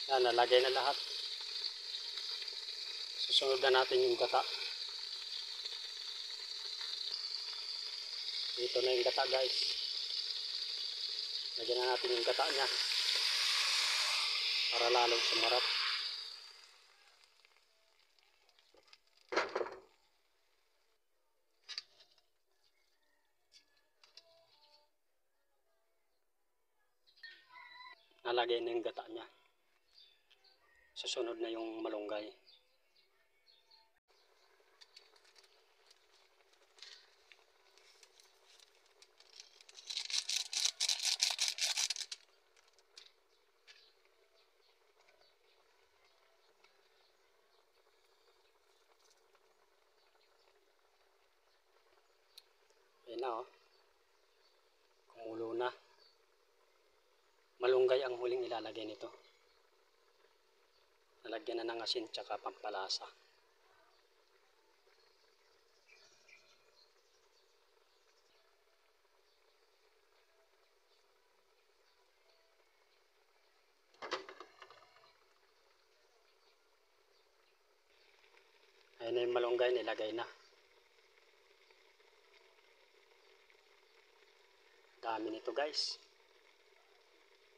Yan, nalagay na lahat. Susunod na natin yung gata. Dito na yung gata, guys. Lagyan na natin yung gata niya para lalong sumarap. Nalagay na yung gata niya. Susunod na yung malunggay. Ayan na, oh. Kumulo na. Malunggay ang huling ilalagay nito. Nalagyan na ng asin tsaka pampalasa. Ayan na yung malunggay, nilagay na. Dami nito, guys.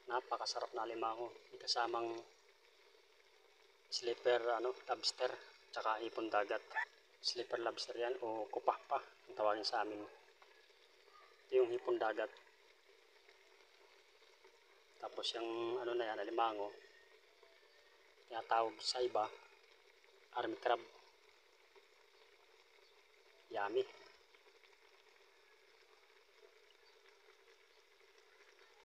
Napakasarap na alimango. May kasamang slipper, lobster, tsaka hipon dagat. Slipper lobster yan o kupak pa ang tawagin sa amin. Ito yung hipon dagat. Tapos yung na yan, alimango. Tinatawag sa iba, army crab. Yummy.